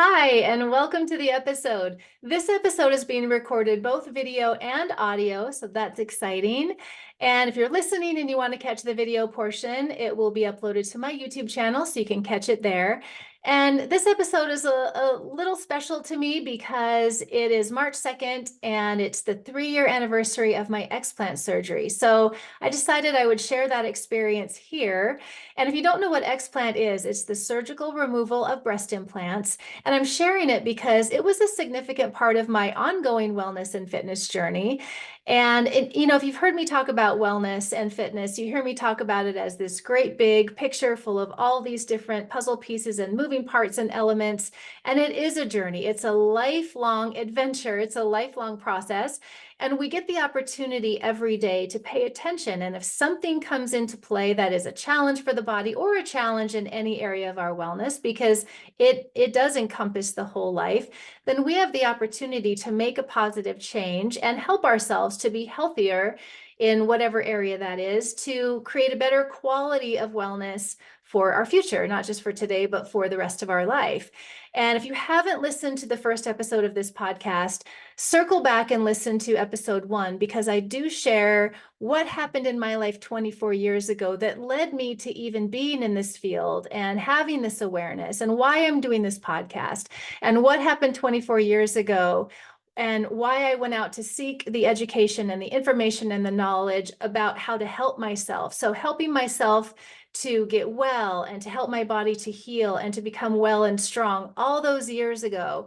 Hi, and welcome to the episode. This episode is being recorded both video and audio, so that's exciting. And if you're listening and you want to catch the video portion, it will be uploaded to my YouTube channel, so you can catch it there. And this episode is a little special to me because it is March 2nd and it's the 3-year anniversary of my explant surgery. So I decided I would share that experience here. And if you don't know what explant is, it's the surgical removal of breast implants. And I'm sharing it because it was a significant part of my ongoing wellness and fitness journey. And if you've heard me talk about wellness and fitness, you hear me talk about it as this great big picture full of all these different puzzle pieces and moving parts and elements. And it is a journey. It's a lifelong adventure. It's a lifelong process. And we get the opportunity every day to pay attention. And if something comes into play that is a challenge for the body or a challenge in any area of our wellness, because it does encompass the whole life, then we have the opportunity to make a positive change and help ourselves to be healthier in whatever area that is, to create a better quality of wellness for our future, not just for today, but for the rest of our life. And if you haven't listened to the first episode of this podcast, circle back and listen to episode 1, because I do share what happened in my life 24 years ago that led me to even being in this field and having this awareness, and why I'm doing this podcast, and what happened 24 years ago, and why I went out to seek the education and the information and the knowledge about how to help myself. So helping myself to get well and to help my body to heal and to become well and strong all those years ago.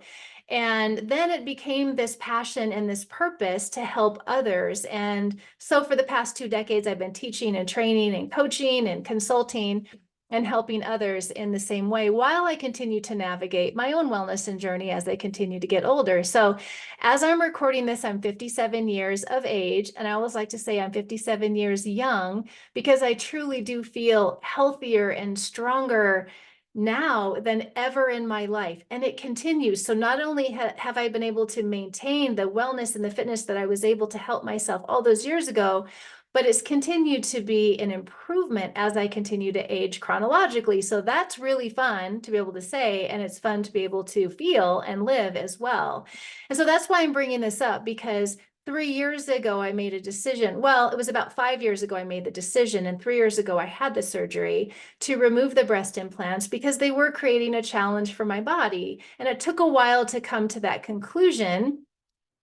And then it became this passion and this purpose to help others. And so for the past 2 decades, I've been teaching and training and coaching and consulting and helping others in the same way, while I continue to navigate my own wellness and journey as I continue to get older. So as I'm recording this, I'm 57 years of age. And I always like to say I'm 57 years young, because I truly do feel healthier and stronger now than ever in my life. And it continues. So not only have I been able to maintain the wellness and the fitness that I was able to help myself all those years ago, but it's continued to be an improvement as I continue to age chronologically. So that's really fun to be able to say, and it's fun to be able to feel and live as well. And so that's why I'm bringing this up, because 3 years ago, I made a decision. Well, it was about 5 years ago, I made the decision. And 3 years ago, I had the surgery to remove the breast implants because they were creating a challenge for my body. And it took a while to come to that conclusion,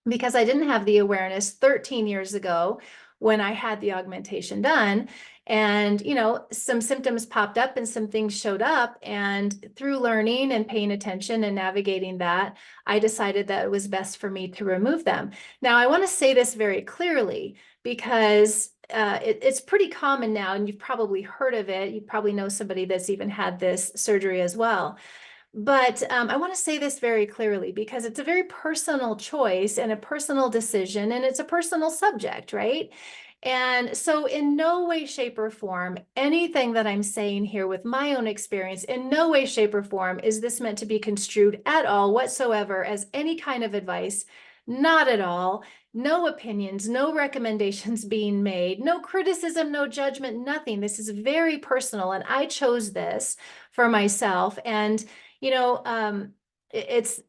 because I didn't have the awareness 13 years ago when I had the augmentation done. And, some symptoms popped up and some things showed up. And through learning and paying attention and navigating that, I decided that it was best for me to remove them. Now, I want to say this very clearly, because it's pretty common now, and you've probably heard of it. You probably know somebody that's even had this surgery as well. But I want to say this very clearly, because it's a very personal choice and a personal decision, and it's a personal subject, right? And so in no way, shape, or form, anything that I'm saying here with my own experience, in no way, shape, or form is this meant to be construed at all whatsoever as any kind of advice. Not at all. No opinions, no recommendations being made, no criticism, no judgment, nothing. This is very personal, and I chose this for myself. And it's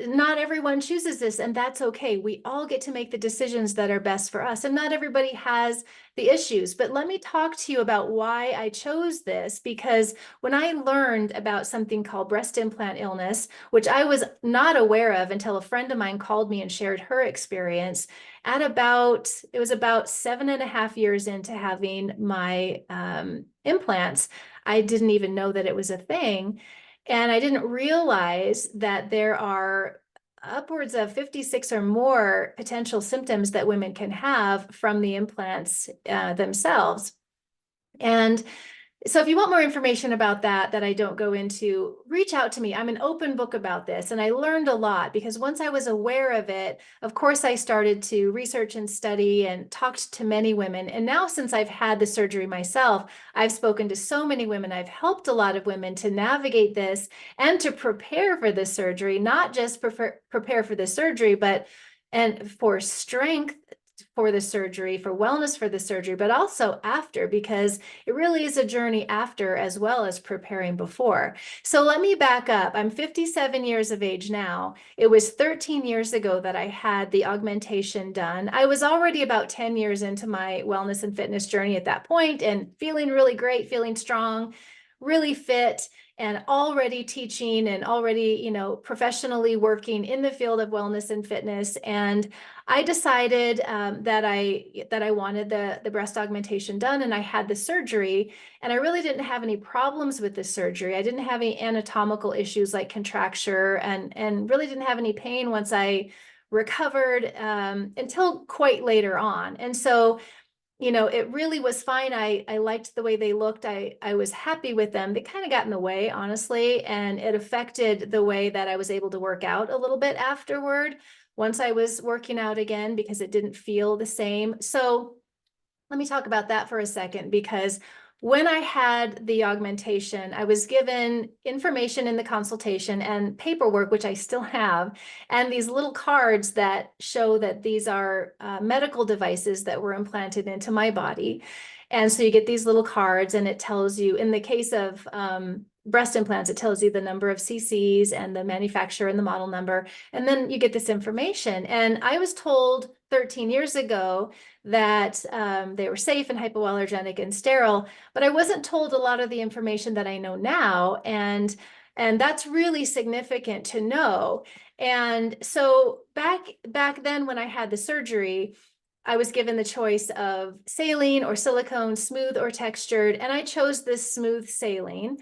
not everyone chooses this, and that's okay. We all get to make the decisions that are best for us, and not everybody has the issues. But let me talk to you about why I chose this, because when I learned about something called breast implant illness, which I was not aware of until a friend of mine called me and shared her experience it was about 7.5 years into having my implants. I didn't even know that it was a thing. And I didn't realize that there are upwards of 56 or more potential symptoms that women can have from the implants themselves. And so if you want more information about that I don't go into, reach out to me. I'm an open book about this. And I learned a lot, because once I was aware of it, of course, I started to research and study and talked to many women. And now, since I've had the surgery myself, I've spoken to so many women. I've helped a lot of women to navigate this and to prepare for the surgery, not just prepare for the surgery, but and for strength for the surgery, for wellness for the surgery, but also after, because it really is a journey after as well as preparing before. So let me back up. I'm 57 years of age now. It was 13 years ago that I had the augmentation done. I was already about 10 years into my wellness and fitness journey at that point, and feeling really great, feeling strong, really fit, and already teaching and already, professionally working in the field of wellness and fitness. And I decided that I wanted the breast augmentation done, and I had the surgery, and I really didn't have any problems with the surgery. I didn't have any anatomical issues like contracture, and really didn't have any pain once I recovered until quite later on. And so it really was fine. I liked the way they looked. I was happy with them. They kind of got in the way, honestly, and it affected the way that I was able to work out a little bit afterward once I was working out again, because it didn't feel the same. So let me talk about that for a second, because when I had the augmentation, I was given information in the consultation and paperwork, which I still have, and these little cards that show that these are medical devices that were implanted into my body. And so you get these little cards, and it tells you, in the case of breast implants, it tells you the number of cc's and the manufacturer and the model number. And then you get this information. And I was told 13 years ago that they were safe and hypoallergenic and sterile, but I wasn't told a lot of the information that I know now. And that's really significant to know. And so back then when I had the surgery, I was given the choice of saline or silicone, smooth or textured, and I chose this smooth saline.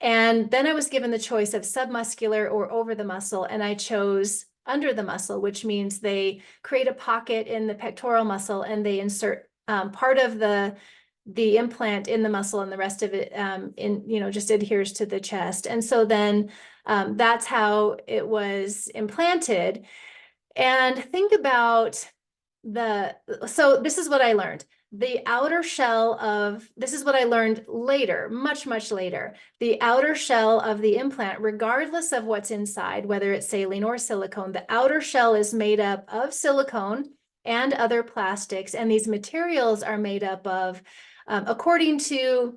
And then I was given the choice of submuscular or over the muscle, and I chose under the muscle, which means they create a pocket in the pectoral muscle, and they insert part of the implant in the muscle, and the rest of it just adheres to the chest. And so then that's how it was implanted. And think about so this is what I learned. The outer shell of, this is what I learned later, much, much later. The outer shell of the implant, regardless of what's inside, whether it's saline or silicone, the outer shell is made up of silicone and other plastics. And these materials are made up of, according to,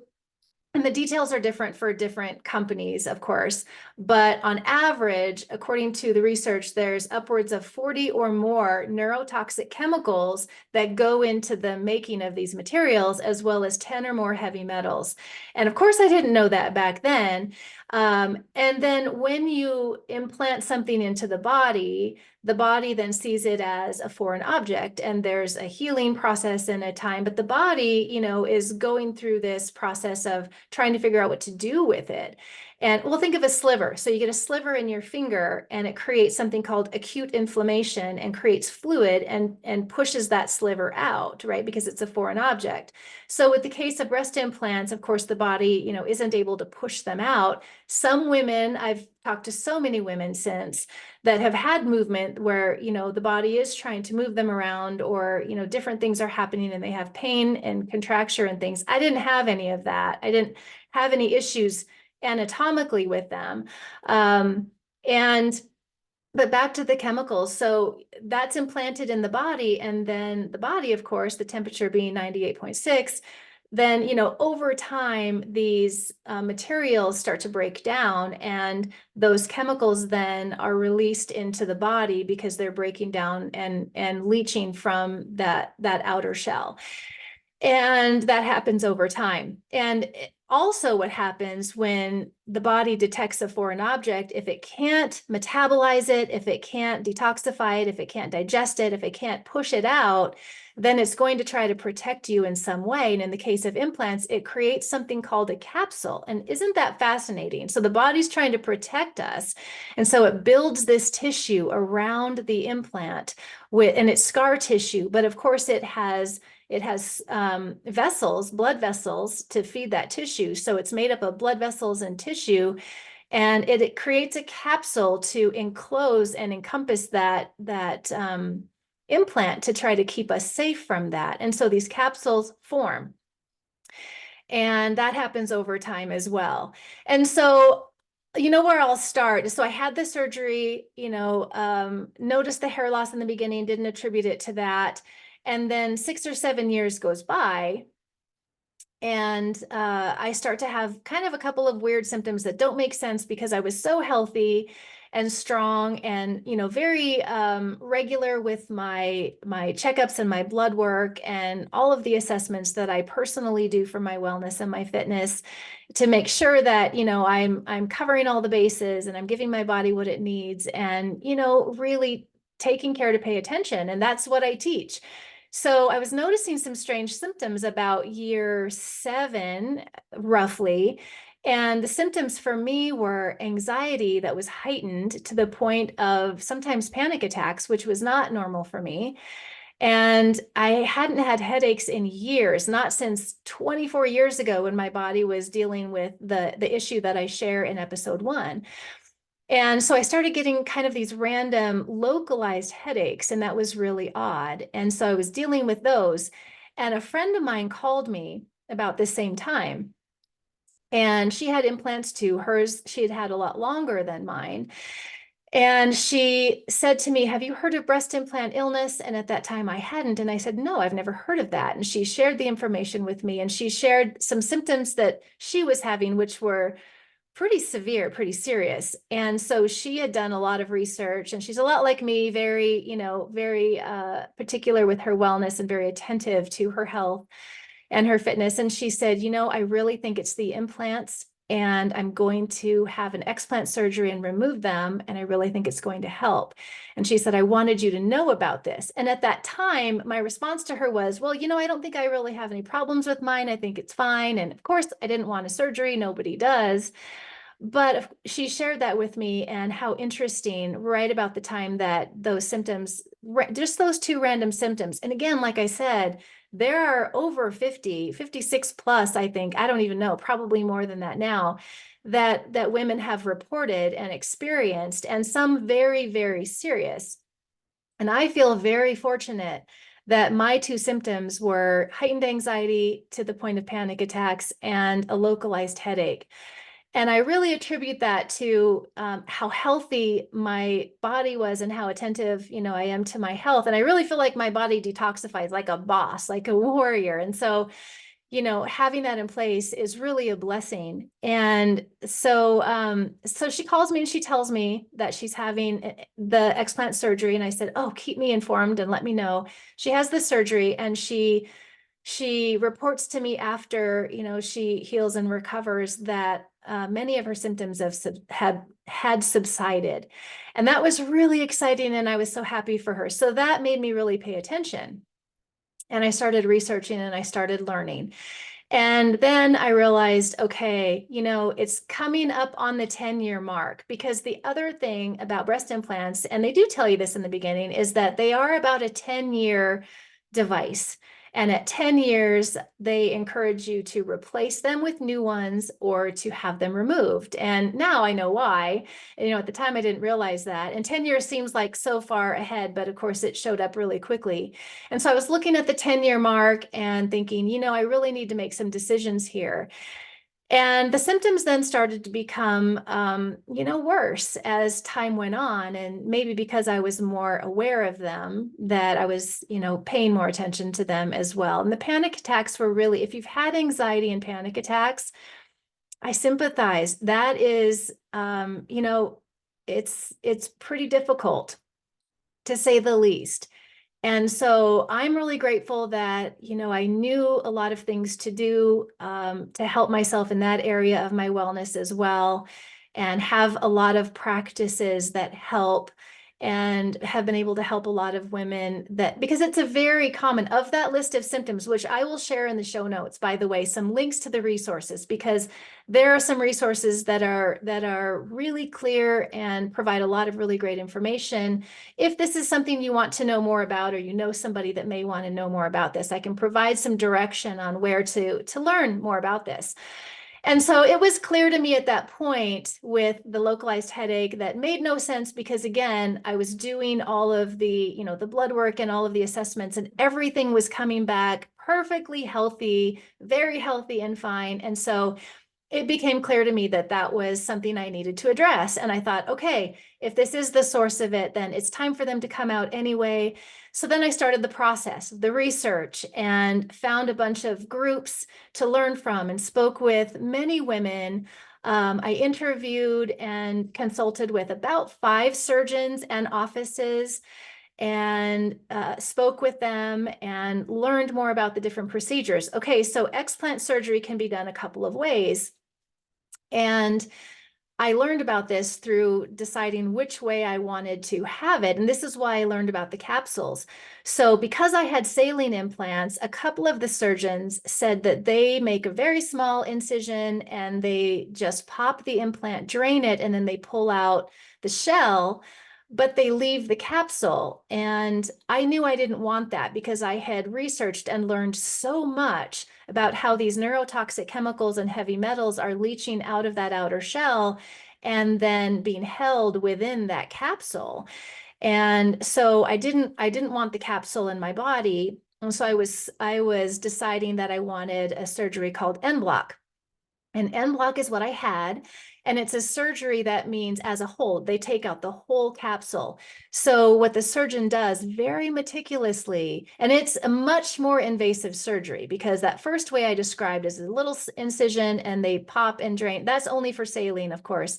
and the details are different for different companies, of course, but on average, according to the research, there's upwards of 40 or more neurotoxic chemicals that go into the making of these materials, as well as 10 or more heavy metals. And of course, I didn't know that back then. And then when you implant something into the body then sees it as a foreign object, and there's a healing process and a time, but the body, is going through this process of trying to figure out what to do with it. And we'll think of a sliver. So you get a sliver in your finger, and it creates something called acute inflammation and creates fluid and pushes that sliver out, right? Because it's a foreign object. So with the case of breast implants, of course, the body, isn't able to push them out. Some women, I've talked to so many women since, that have had movement where, the body is trying to move them around, or, different things are happening and they have pain and contracture and things. I didn't have any of that. I didn't have any issues anatomically with them. But back to the chemicals. So that's implanted in the body, and then the body, of course, the temperature being 98.6, then, over time, these materials start to break down, and those chemicals then are released into the body because they're breaking down and leaching from that outer shell. And that happens over time. And also what happens when the body detects a foreign object, if it can't metabolize it, if it can't detoxify it, if it can't digest it, if it can't push it out, then it's going to try to protect you in some way. And in the case of implants, it creates something called a capsule. And isn't that fascinating? So the body's trying to protect us. And so it builds this tissue around the implant and it's scar tissue. But of course, it has vessels, blood vessels, to feed that tissue. So it's made up of blood vessels and tissue, and it creates a capsule to enclose and encompass that implant to try to keep us safe from that. And so these capsules form, and that happens over time as well. And so where I'll start. So I had the surgery, noticed the hair loss in the beginning, didn't attribute it to that. And then 6 or 7 years goes by, and I start to have kind of a couple of weird symptoms that don't make sense because I was so healthy and strong and, very regular with my checkups and my blood work and all of the assessments that I personally do for my wellness and my fitness to make sure that, I'm covering all the bases and I'm giving my body what it needs and, really taking care to pay attention. And that's what I teach. So I was noticing some strange symptoms about year 7, roughly. And the symptoms for me were anxiety that was heightened to the point of sometimes panic attacks, which was not normal for me. And I hadn't had headaches in years, not since 24 years ago when my body was dealing with the issue that I share in episode 1. And so I started getting kind of these random localized headaches, and that was really odd. And so I was dealing with those. And a friend of mine called me about the same time. And she had implants too. Hers, she had had a lot longer than mine. And she said to me, "Have you heard of breast implant illness?" And at that time I hadn't. And I said, "No, I've never heard of that." And she shared the information with me, and she shared some symptoms that she was having, which were pretty severe, pretty serious. And so she had done a lot of research, and she's a lot like me, very, very particular with her wellness and very attentive to her health and her fitness. And she said, "I really think it's the implants, and I'm going to have an explant surgery and remove them. And I really think it's going to help." And she said, "I wanted you to know about this." And at that time, my response to her was, "Well, I don't think I really have any problems with mine. I think it's fine." And of course, I didn't want a surgery. Nobody does. But she shared that with me, and how interesting, right about the time that those symptoms, just those 2 random symptoms. And again, like I said, there are over 50, 56 plus, I think, I don't even know, probably more than that now, that women have reported and experienced, and some very, very serious. And I feel very fortunate that my 2 symptoms were heightened anxiety to the point of panic attacks and a localized headache. And I really attribute that to how healthy my body was and how attentive, I am to my health. And I really feel like my body detoxifies like a boss, like a warrior. And so, having that in place is really a blessing. And so she calls me and she tells me that she's having the explant surgery. And I said, "Oh, keep me informed and let me know." She has the surgery, and she reports to me after, she heals and recovers, that many of her symptoms had subsided. And that was really exciting. And I was so happy for her. So that made me really pay attention. And I started researching and I started learning. And then I realized, okay, it's coming up on the 10-year mark, because the other thing about breast implants, and they do tell you this in the beginning, is that they are about a 10-year device. And at 10 years, they encourage you to replace them with new ones or to have them removed. And now I know why. At the time I didn't realize that. And 10 years seems like so far ahead, but of course it showed up really quickly. And so I was looking at the 10-year mark and thinking, I really need to make some decisions here. And the symptoms then started to become, worse as time went on. And maybe because I was more aware of them, that I was, paying more attention to them as well. And the panic attacks were really, if you've had anxiety and panic attacks, I sympathize. That is, it's pretty difficult, to say the least. And so I'm really grateful that, I knew a lot of things to do to help myself in that area of my wellness as well, and have a lot of practices that help, and have been able to help a lot of women, that because it's a very common, of that list of symptoms, which I will share in the show notes, by the way, some links to the resources, because there are some resources that are really clear and provide a lot of really great information. If this is something you want to know more about, or somebody that may want to know more about this, I can provide some direction on where to learn more about this. And so it was clear to me at that point, with the localized headache, that made no sense, because again, I was doing all of the, the blood work and all of the assessments, and everything was coming back perfectly healthy, very healthy and fine. And so it became clear to me that that was something I needed to address. And I thought, okay, if this is the source of it, then it's time for them to come out anyway. So then I started the process, the research, and found a bunch of groups to learn from and spoke with many women. I interviewed and consulted with about 5 surgeons and offices, and spoke with them and learned more about the different procedures. Okay, so explant surgery can be done a couple of ways. And I learned about this through deciding which way I wanted to have it. And this is why I learned about the capsules. So because I had saline implants, a couple of the surgeons said that they make a very small incision and they just pop the implant, drain it, and then they pull out the shell, but they leave the capsule. And I knew I didn't want that because I had researched and learned so much about how these neurotoxic chemicals and heavy metals are leaching out of that outer shell and then being held within that capsule. And so I didn't want the capsule in my body. And so I was deciding that I wanted a surgery called en bloc. And en bloc is what I had. And it's a surgery that means as a whole, they take out the whole capsule. So what the surgeon does very meticulously, and it's a much more invasive surgery because that first way I described is a little incision and they pop and drain. That's only for saline, of course.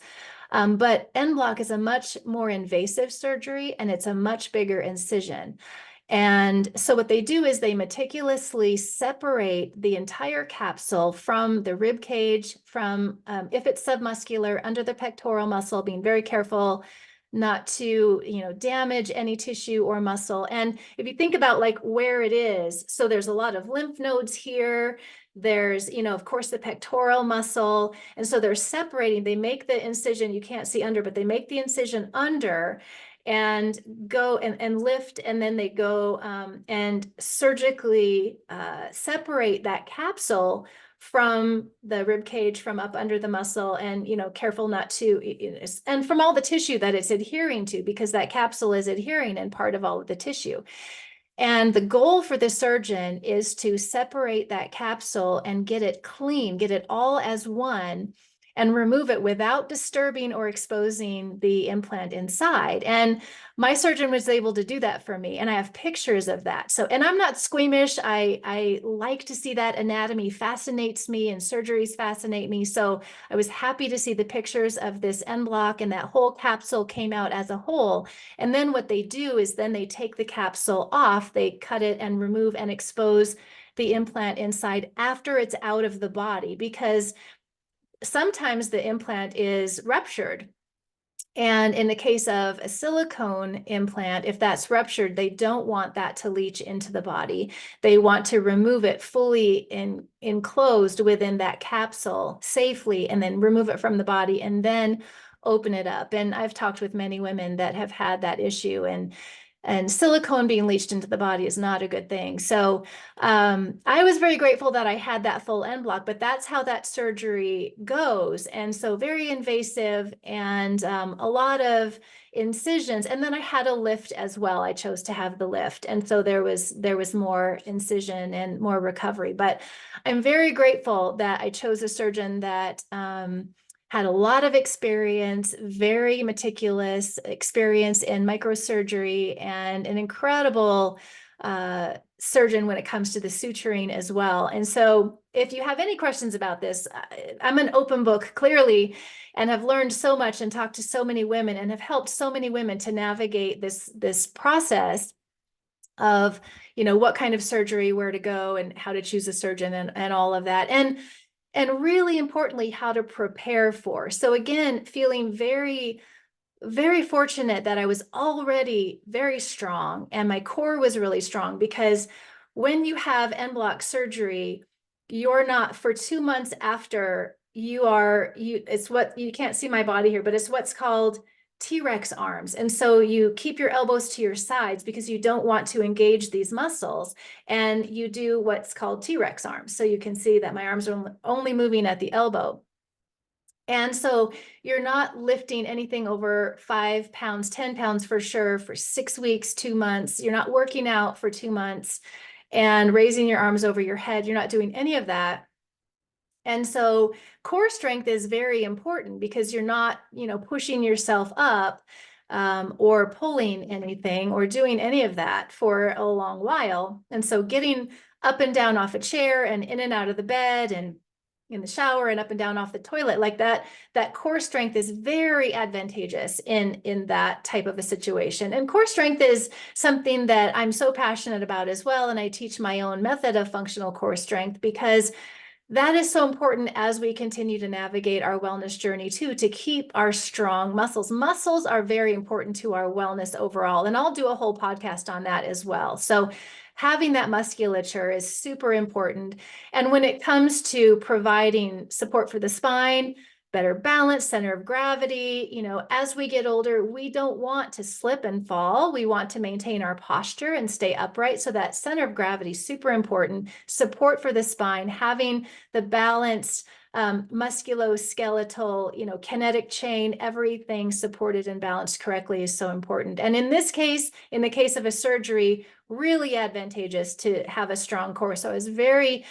But en bloc is a much more invasive surgery and it's a much bigger incision. And so what they do is they meticulously separate the entire capsule from the rib cage, from if it's submuscular, under the pectoral muscle, being very careful not to, damage any tissue or muscle. And if you think about like where it is, so there's a lot of lymph nodes here. There's, of course, the pectoral muscle. And so they're separating, they make the incision, you can't see under, but they make the incision under and go and lift, and then they go and surgically separate that capsule from the rib cage, from up under the muscle, and careful not to, and from all the tissue that it's adhering to, because that capsule is adhering in part of all of the tissue. And the goal for the surgeon is to separate that capsule and get it clean, get it all as one, and remove it without disturbing or exposing the implant inside. And my surgeon was able to do that for me. And I have pictures of that. So, and I'm not squeamish. I like to see that. Anatomy fascinates me and surgeries fascinate me. So I was happy to see the pictures of this en bloc, and that whole capsule came out as a whole. And then what they do is then they take the capsule off, they cut it and remove and expose the implant inside after it's out of the body, because sometimes the implant is ruptured. And in the case of a silicone implant, if that's ruptured, they don't want that to leach into the body. They want to remove it fully enclosed within that capsule safely, and then remove it from the body and then open it up. And I've talked with many women that have had that issue, and silicone being leached into the body is not a good thing. So I was very grateful that I had that full en bloc, but that's how that surgery goes. And so very invasive, and a lot of incisions. And then I had a lift as well. I chose to have the lift. And so there was more incision and more recovery. But I'm very grateful that I chose a surgeon that had a lot of experience, very meticulous experience in microsurgery, and an incredible surgeon when it comes to the suturing as well. And so if you have any questions about this, I'm an open book, clearly, and have learned so much and talked to so many women and have helped so many women to navigate this process of, what kind of surgery, where to go, and how to choose a surgeon, and all of that. And really importantly, how to prepare for. So again, feeling very, very fortunate that I was already very strong and my core was really strong, because when you have en bloc surgery, you're not, for 2 months after, it's what, you can't see my body here, but it's what's called T-Rex arms. And so you keep your elbows to your sides because you don't want to engage these muscles. And you do what's called T-Rex arms. So you can see that my arms are only moving at the elbow. And so you're not lifting anything over 5 pounds, 10 pounds for sure, for 6 weeks, 2 months. You're not working out for 2 months and raising your arms over your head. You're not doing any of that. And so core strength is very important because you're not, pushing yourself up or pulling anything or doing any of that for a long while. And so getting up and down off a chair and in and out of the bed and in the shower and up and down off the toilet like that core strength is very advantageous in that type of a situation. And core strength is something that I'm so passionate about as well. And I teach my own method of functional core strength because that is so important as we continue to navigate our wellness journey too, to keep our strong muscles. Muscles are very important to our wellness overall, and I'll do a whole podcast on that as well. So having that musculature is super important. And when it comes to providing support for the spine, better balance, center of gravity, as we get older, we don't want to slip and fall. We want to maintain our posture and stay upright. So that center of gravity is super important. Support for the spine, having the balanced musculoskeletal, kinetic chain, everything supported and balanced correctly is so important. And in this case, in the case of a surgery, really advantageous to have a strong core. So I was very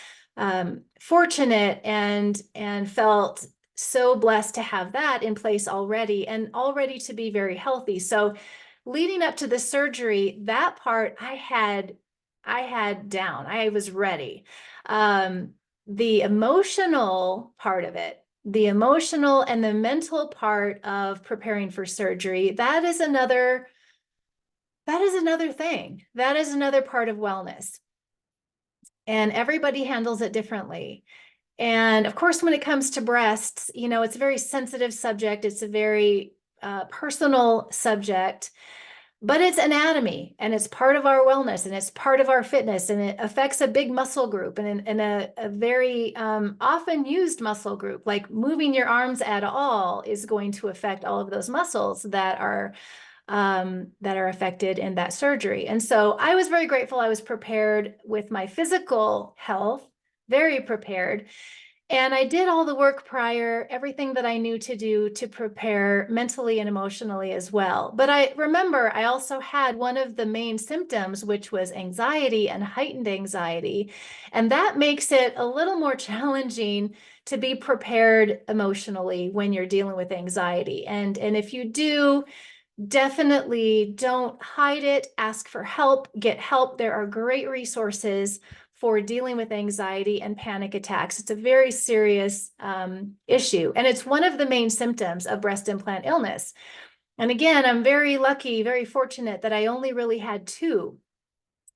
fortunate and felt so blessed to have that in place already and already to be very healthy. So leading up to the surgery, that part I had down. I was ready. The emotional part of it, the emotional and the mental part of preparing for surgery, that is another thing. That is another part of wellness. And everybody handles it differently. And of course, when it comes to breasts, it's a very sensitive subject. It's a very personal subject, but it's anatomy and it's part of our wellness and it's part of our fitness and it affects a big muscle group and a very often used muscle group. Like moving your arms at all is going to affect all of those muscles that are affected in that surgery. And so I was very grateful. I was prepared with my physical health, very prepared. And I did all the work prior, everything that I knew to do to prepare mentally and emotionally as well. But I remember I also had one of the main symptoms, which was anxiety and heightened anxiety. And that makes it a little more challenging to be prepared emotionally when you're dealing with anxiety. And if you do, definitely don't hide it, ask for help, get help. There are great resources for dealing with anxiety and panic attacks. It's a very serious issue. And it's one of the main symptoms of breast implant illness. And again, I'm very lucky, very fortunate that I only really had two.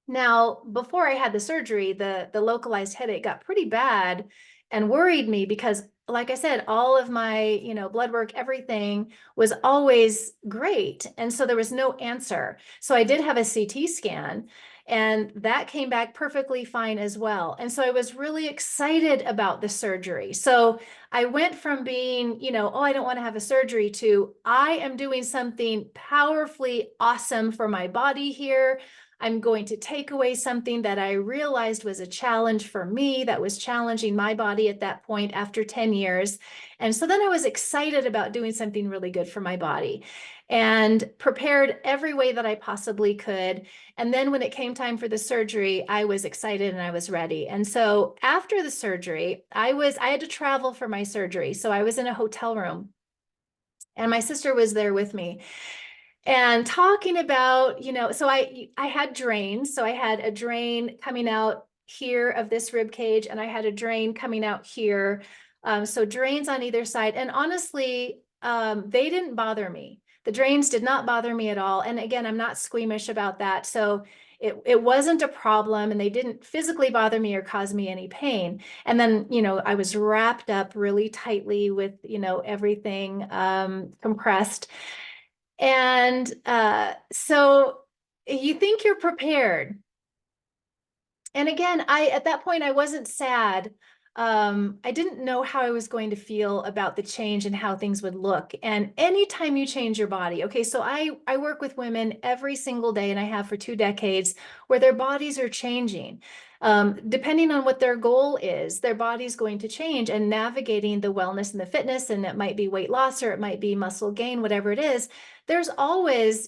Now, before I had the surgery, the localized headache got pretty bad and worried me because, like I said, all of my, blood work, everything was always great. And so there was no answer. So I did have a CT scan and that came back perfectly fine as well. And so I was really excited about the surgery. So I went from being, oh, I don't want to have a surgery to I am doing something powerfully awesome for my body here. I'm going to take away something that I realized was a challenge for me, that was challenging my body at that point after 10 years. And so then I was excited about doing something really good for my body and prepared every way that I possibly could. And then when it came time for the surgery, I was excited and I was ready. And so after the surgery, I had to travel for my surgery. So I was in a hotel room and my sister was there with me. And talking about, so I had drains. So I had a drain coming out here of this rib cage, and I had a drain coming out here. So drains on either side. And honestly, they didn't bother me. The drains did not bother me at all. And again, I'm not squeamish about that. So it wasn't a problem, and they didn't physically bother me or cause me any pain. And then, I was wrapped up really tightly with, everything compressed. And so you think you're prepared. And again, at that point, I wasn't sad. I didn't know how I was going to feel about the change and how things would look. And anytime you change your body, okay, so I work with women every single day, and I have for 2 decades, where their bodies are changing. Depending on what their goal is, their body's going to change, and navigating the wellness and the fitness, and it might be weight loss or it might be muscle gain, whatever it is, there's always,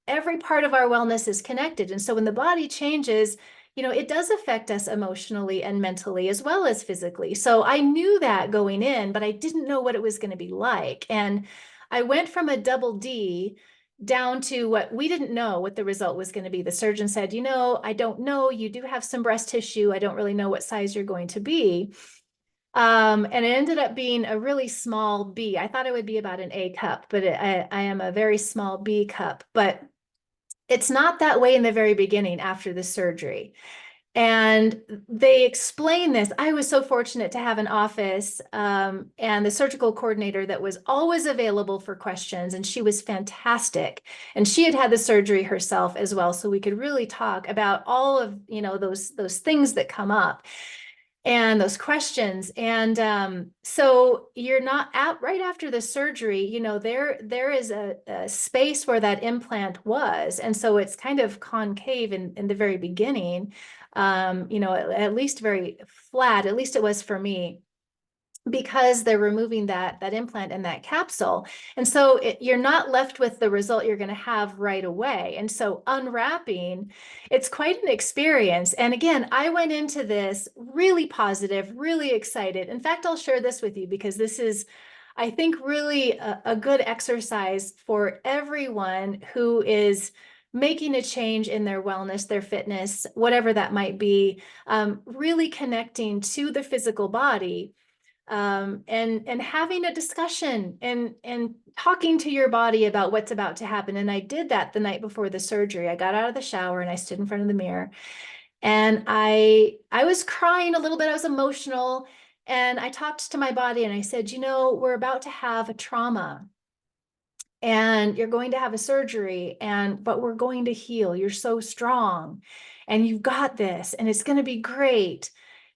every part of our wellness is connected. And so when the body changes, it does affect us emotionally and mentally as well as physically. So I knew that going in, but I didn't know what it was going to be like. And I went from a double D down to what we didn't know what the result was going to be. The surgeon said, I don't know. You do have some breast tissue. I don't really know what size you're going to be. And it ended up being a really small B. I thought it would be about an A cup, but I am a very small B cup. But it's not that way in the very beginning after the surgery. And they explain this. I was so fortunate to have an office and the surgical coordinator that was always available for questions. And she was fantastic. And she had had the surgery herself as well. So we could really talk about all of, those things that come up and those questions. And so you're not out right after the surgery, there is a space where that implant was. And so it's kind of concave in the very beginning, at least very flat, at least it was for me, because they're removing that implant and that capsule. And so you're not left with the result you're going to have right away. And so unwrapping, it's quite an experience. And again, I went into this really positive, really excited. In fact, I'll share this with you because this is, I think, really a good exercise for everyone who is making a change in their wellness, their fitness, whatever that might be, really connecting to the physical body. And having a discussion and talking to your body about what's about to happen. And I did that the night before the surgery. I got out of the shower and I stood in front of the mirror, and I was crying a little bit. I was emotional, and I talked to my body and I said, we're about to have a trauma and you're going to have a surgery, but we're going to heal. You're so strong and you've got this and it's going to be great.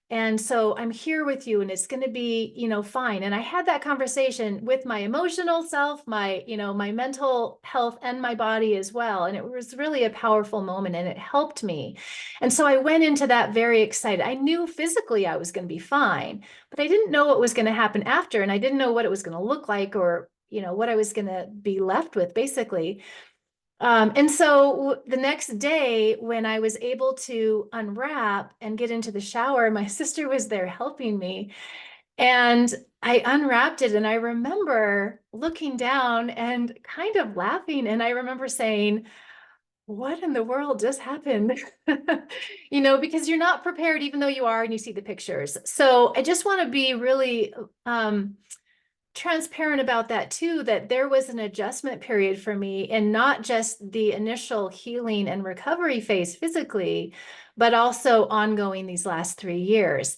And so I'm here with you and it's going to be, fine. And I had that conversation with my emotional self, my mental health and my body as well. And it was really a powerful moment and it helped me. And so I went into that very excited. I knew physically I was going to be fine, but I didn't know what was going to happen after. And I didn't know what it was going to look like or, what I was going to be left with basically. And so the next day when I was able to unwrap and get into the shower, my sister was there helping me and I unwrapped it. And I remember looking down and kind of laughing. And I remember saying, what in the world just happened? Because you're not prepared, even though you are, and you see the pictures. So I just want to be really, transparent about that too, that there was an adjustment period for me, and not just the initial healing and recovery phase physically, but also ongoing these last 3 years.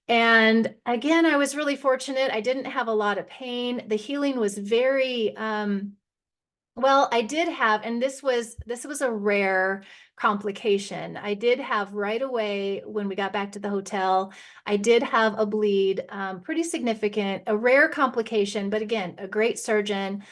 And again, I was really fortunate. I didn't have a lot of pain. The healing was very, well, I did have, and this was a rare complication. I did have right away when we got back to the hotel, I did have a bleed, pretty significant, a rare complication, but again, a great surgeon.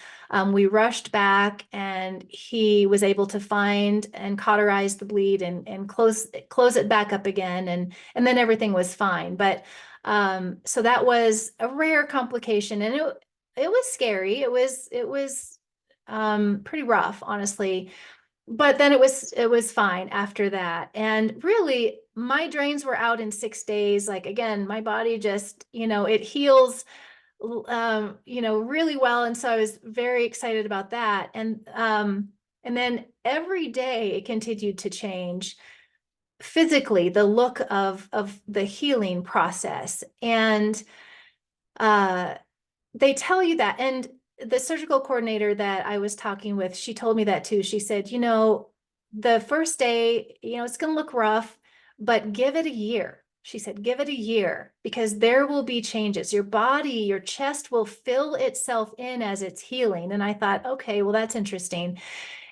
We rushed back and he was able to find and cauterize the bleed and close it back up again. And then everything was fine. But so that was a rare complication, and it was scary. It was pretty rough, honestly. But then it was fine after that. And really, my drains were out in 6 days. Like, again, my body just, it heals, really well. And so I was very excited about that. And then every day it continued to change physically, the look of the healing process. And they tell you that. And the surgical coordinator that I was talking with, she told me that too. She said, the first day, it's going to look rough, but give it a year. She said, give it a year because there will be changes. Your body, your chest will fill itself in as it's healing. And I thought, okay, well, that's interesting.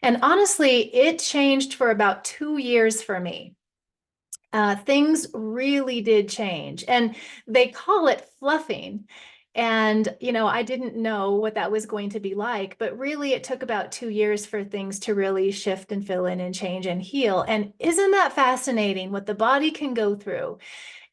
And honestly, it changed for about 2 years for me. Things really did change, and they call it fluffing. And, I didn't know what that was going to be like, but really it took about 2 years for things to really shift and fill in and change and heal. And isn't that fascinating what the body can go through?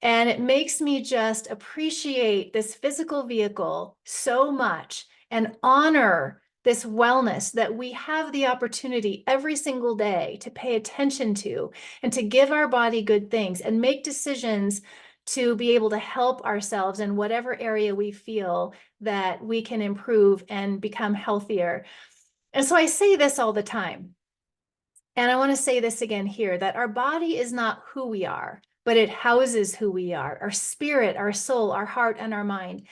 And it makes me just appreciate this physical vehicle so much and honor this wellness that we have the opportunity every single day to pay attention to and to give our body good things and make decisions to be able to help ourselves in whatever area we feel that we can improve and become healthier. And so I say this all the time. And I want to say this again here, that our body is not who we are, but it houses who we are, our spirit, our soul, our heart, and our mind.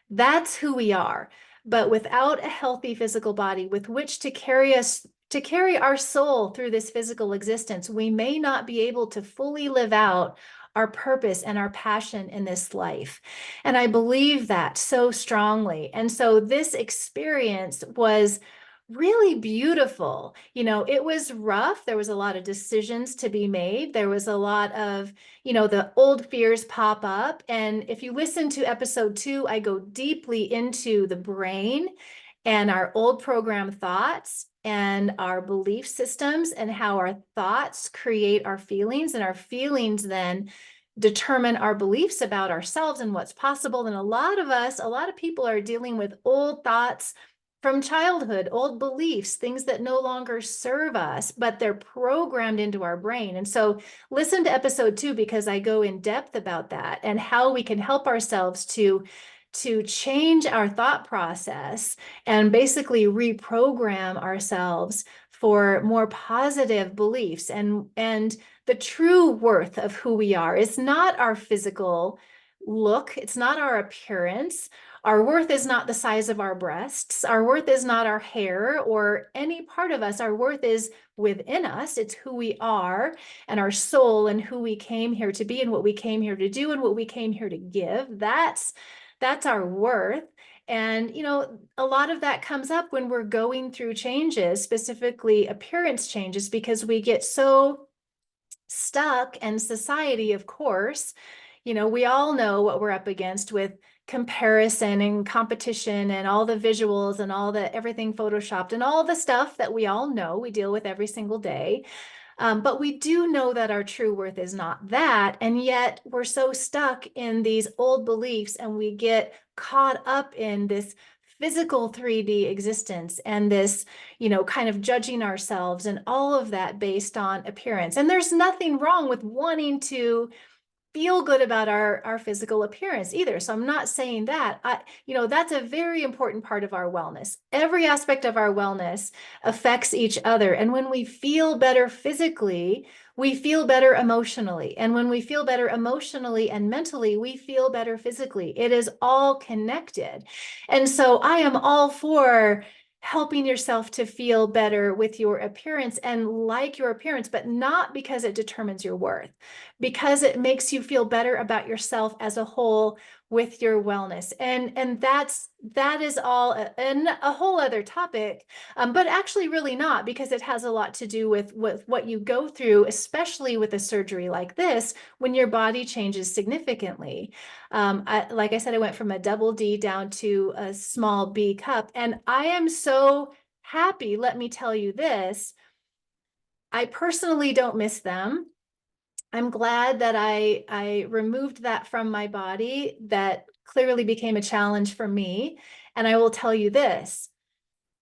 That's who we are. But without a healthy physical body with which to carry us, to carry our soul through this physical existence, we may not be able to fully live out our purpose and our passion in this life. And I believe that so strongly. And so this experience was really beautiful. You know, it was rough. There was a lot of decisions to be made. There was a lot of, you know, the old fears pop up. And if you listen to episode 2, I go deeply into the brain and our old program thoughts and our belief systems and how our thoughts create our feelings, and our feelings then determine our beliefs about ourselves and what's possible. And a lot of people are dealing with old thoughts from childhood, old beliefs, things that no longer serve us, but they're programmed into our brain. And so listen to episode 2, because I go in depth about that and how we can help ourselves to change our thought process and basically reprogram ourselves for more positive beliefs. And the true worth of who we are is not our physical look. It's not our appearance. Our worth is not the size of our breasts. Our worth is not our hair or any part of us. Our worth is within us. It's who we are and our soul and who we came here to be and what we came here to do and what we came here to give. That's our worth. And, you know, a lot of that comes up when we're going through changes, specifically appearance changes, because we get so stuck, and society, of course, you know, we all know what we're up against with comparison and competition and all the visuals and all the everything photoshopped and all the stuff that we all know we deal with every single day. But we do know that our true worth is not that. And yet we're so stuck in these old beliefs, and we get caught up in this physical 3D existence and this, you know, kind of judging ourselves and all of that based on appearance. And there's nothing wrong with wanting to feel good about our physical appearance either. So I'm not saying that. You know, that's a very important part of our wellness. Every aspect of our wellness affects each other. And when we feel better physically, we feel better emotionally. And when we feel better emotionally and mentally, we feel better physically. It is all connected. And so I am all for helping yourself to feel better with your appearance and like your appearance, but not because it determines your worth, because it makes you feel better about yourself as a whole with your wellness. And that is all a whole other topic, but actually really not, because it has a lot to do with what you go through, especially with a surgery like this, when your body changes significantly. Like I said, I went from a double D down to a small B cup, and I am so happy. Let me tell you this. I personally don't miss them. I'm glad that I removed that from my body. That clearly became a challenge for me. And I will tell you this,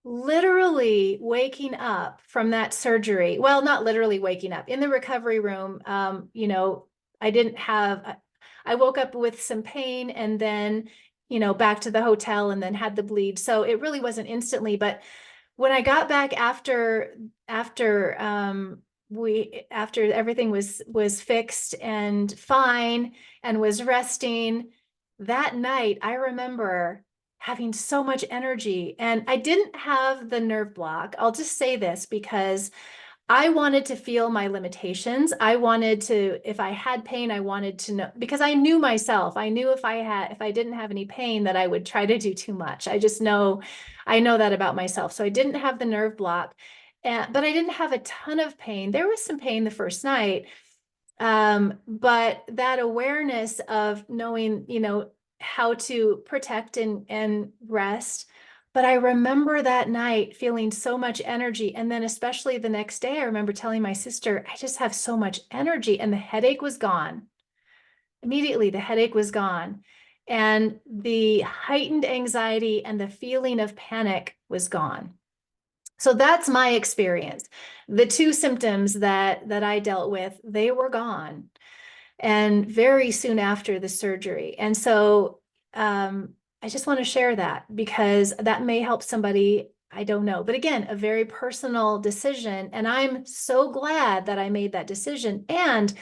literally waking up from that surgery, well, not literally waking up, in the recovery room, you know, I woke up with some pain, and then, you know, back to the hotel, and then had the bleed. So it really wasn't instantly, but when I got back after everything was fixed and fine and was resting, that night I remember having so much energy, and I didn't have the nerve block. I'll just say this because I wanted to feel my limitations. I wanted to, if I had pain, I wanted to know, because I knew myself. I knew if I didn't have any pain, that I would try to do too much. I know that about myself. So I didn't have the nerve block, but I didn't have a ton of pain. There was some pain the first night. But that awareness of knowing, you know, how to protect and rest. But I remember that night feeling so much energy. And then especially the next day, I remember telling my sister, I just have so much energy, and the headache was gone. Immediately, the headache was gone. And the heightened anxiety and the feeling of panic was gone. So that's my experience. The two symptoms that I dealt with, they were gone, and very soon after the surgery. And so I just want to share that because that may help somebody. I don't know. But again, a very personal decision. And I'm so glad that I made that decision. And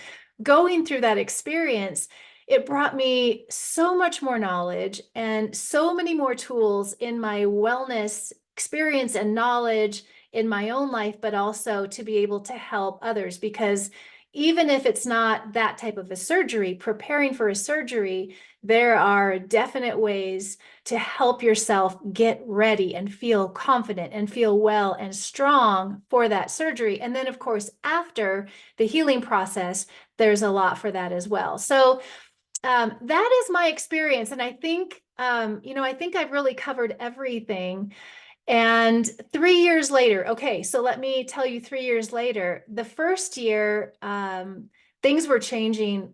going through that experience, it brought me so much more knowledge and so many more tools in my wellness experience and knowledge in my own life, but also to be able to help others. Because even if it's not that type of a surgery, preparing for a surgery, there are definite ways to help yourself get ready and feel confident and feel well and strong for that surgery. And then, of course, after the healing process, there's a lot for that as well. So that is my experience. And I think, I think I've really covered everything. And 3 years later, okay, so let me tell you 3 years later, the first year, things were changing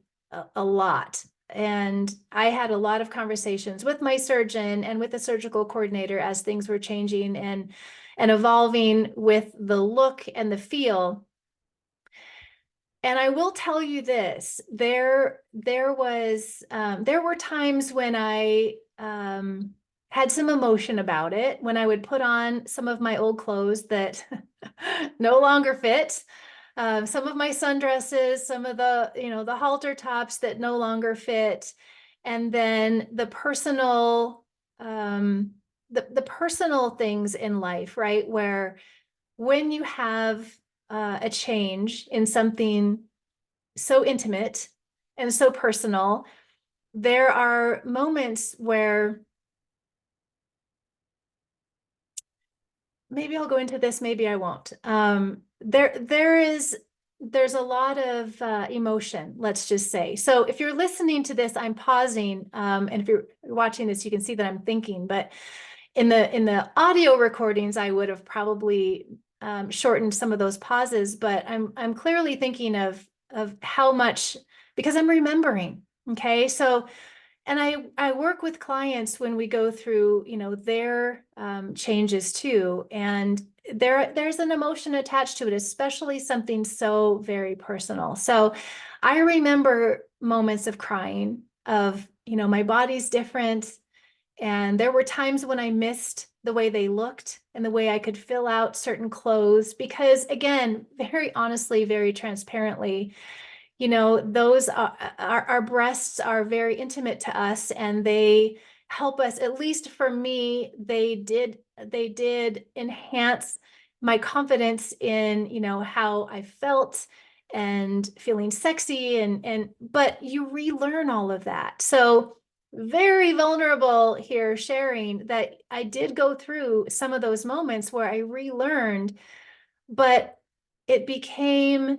a lot. And I had a lot of conversations with my surgeon and with the surgical coordinator as things were changing and evolving with the look and the feel. And I will tell you this, there were times when I had some emotion about it, when I would put on some of my old clothes that no longer fit, some of my sundresses, some of the halter tops that no longer fit, and then the personal things in life, right? Where when you have a change in something so intimate and so personal, there are moments where maybe I'll go into this, maybe I won't. There's a lot of emotion, let's just say. So if you're listening to this, I'm pausing, and if you're watching this, you can see that I'm thinking. But in the audio recordings, I would have probably shortened some of those pauses. But I'm clearly thinking of how much, because I'm remembering. Okay, so. And I work with clients when we go through, their changes too. And there's an emotion attached to it, especially something so very personal. So I remember moments of crying, of, my body's different. And there were times when I missed the way they looked and the way I could fill out certain clothes, because again, very honestly, very transparently, those our breasts are very intimate to us, and they help us, at least for me, they did enhance my confidence in, how I felt and feeling sexy, but you relearn all of that. So very vulnerable here, sharing that I did go through some of those moments where I relearned, but it became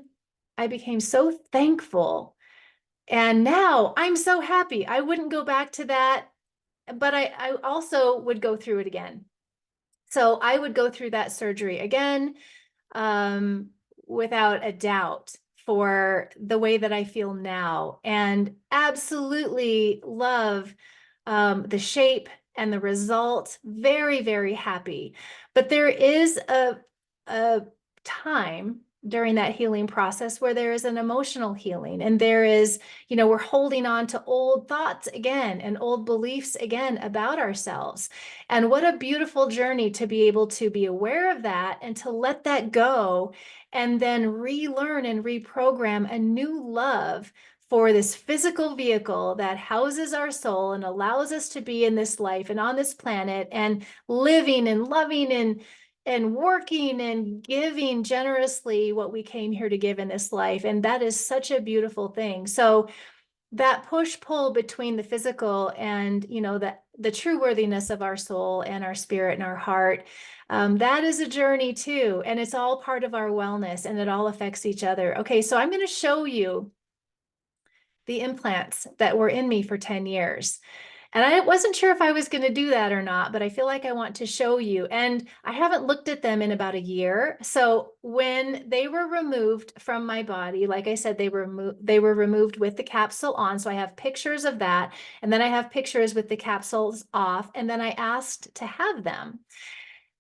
I became so thankful. And now I'm so happy. I wouldn't go back to that, but I also would go through it again. So I would go through that surgery again, um, without a doubt, for the way that I feel now, and absolutely love the shape and the result. Very, very happy. But there is a time during that healing process where there is an emotional healing, and there is, we're holding on to old thoughts again and old beliefs again about ourselves. And what a beautiful journey to be able to be aware of that and to let that go, and then relearn and reprogram a new love for this physical vehicle that houses our soul and allows us to be in this life and on this planet and living and loving and working and giving generously what we came here to give in this life. And that is such a beautiful thing. So that push pull between the physical and, the true worthiness of our soul and our spirit and our heart, that is a journey too. And it's all part of our wellness, and it all affects each other. Okay, so I'm going to show you the implants that were in me for 10 years. And I wasn't sure if I was going to do that or not, but I feel like I want to show you. And I haven't looked at them in about a year. So when they were removed from my body, like I said, they were removed with the capsule on. So I have pictures of that. And then I have pictures with the capsules off. And then I asked to have them.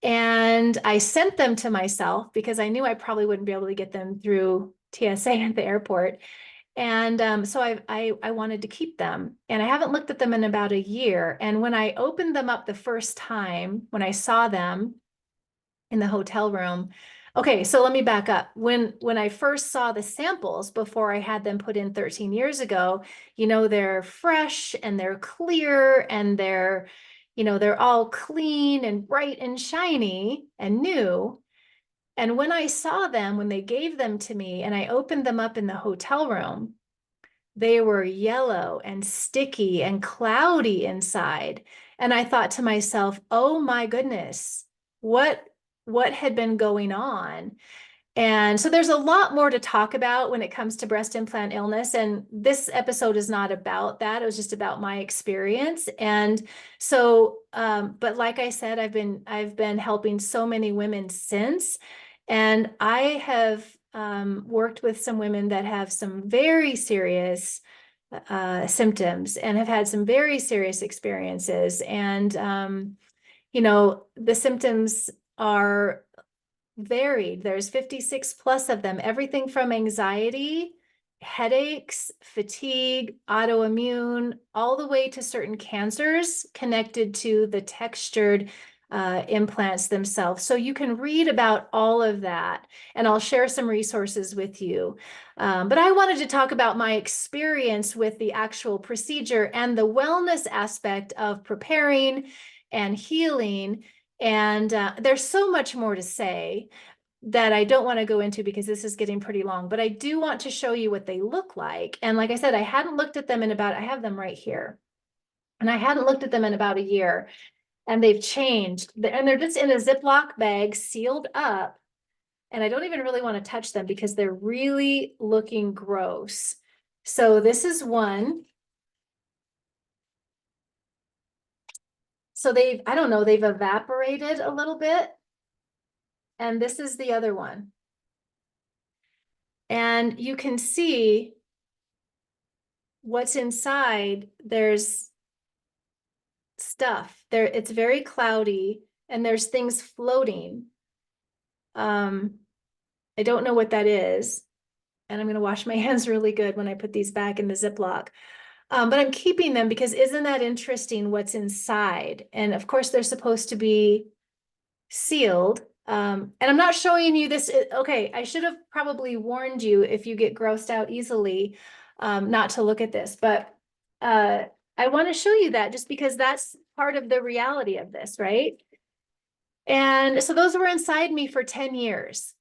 And I sent them to myself because I knew I probably wouldn't be able to get them through TSA at the airport. And so I wanted to keep them, and I haven't looked at them in about a year. And when I opened them up the first time, when I saw them in the hotel room, okay, so let me back up. When I first saw the samples before I had them put in 13 years ago, they're fresh and they're clear and they're all clean and bright and shiny and new. And when I saw them, when they gave them to me and I opened them up in the hotel room, they were yellow and sticky and cloudy inside. And I thought to myself, oh my goodness, what had been going on? And so there's a lot more to talk about when it comes to breast implant illness. And this episode is not about that. It was just about my experience. And so, but like I said, I've been helping so many women since. And I have worked with some women that have some very serious symptoms and have had some very serious experiences. And, the symptoms are varied. There's 56 plus of them, everything from anxiety, headaches, fatigue, autoimmune, all the way to certain cancers connected to the textured implants themselves. So you can read about all of that, and I'll share some resources with you. But I wanted to talk about my experience with the actual procedure and the wellness aspect of preparing and healing. And there's so much more to say that I don't want to go into because this is getting pretty long, but I do want to show you what they look like. And like I said, I hadn't looked at them I have them right here. And I hadn't looked at them in about a year, and they've changed. And they're just in a Ziploc bag sealed up. And I don't even really want to touch them because they're really looking gross. So this is one. So I don't know, they've evaporated a little bit. And this is the other one. And you can see what's inside. There's stuff there. It's very cloudy and there's things floating. I don't know what that is. And I'm going to wash my hands really good when I put these back in the Ziploc. But I'm keeping them because isn't that interesting what's inside? And of course, they're supposed to be sealed. And I'm not showing you this. Okay, I should have probably warned you if you get grossed out easily, not to look at this. But I want to show you that just because that's part of the reality of this, right? And so those were inside me for 10 years.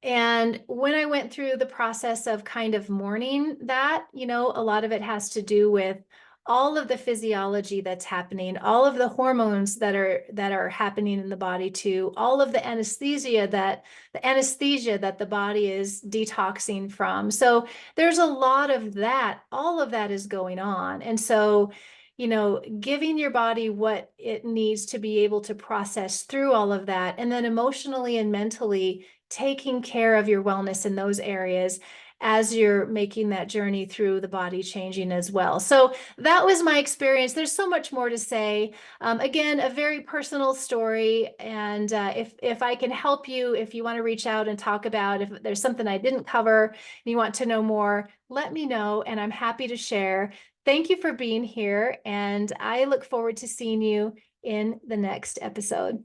And when I went through the process of kind of mourning that, a lot of it has to do with all of the physiology that's happening, all of the hormones that are happening in the body too, all of the anesthesia that the body is detoxing from. So there's a lot of that. All of that is going on. And so, giving your body what it needs to be able to process through all of that, and then emotionally and mentally taking care of your wellness in those areas as you're making that journey through the body changing as well. So that was my experience. There's so much more to say. Again, a very personal story. And if I can help you, if you want to reach out and talk about if there's something I didn't cover and you want to know more, let me know and I'm happy to share. Thank you for being here, and I look forward to seeing you in the next episode.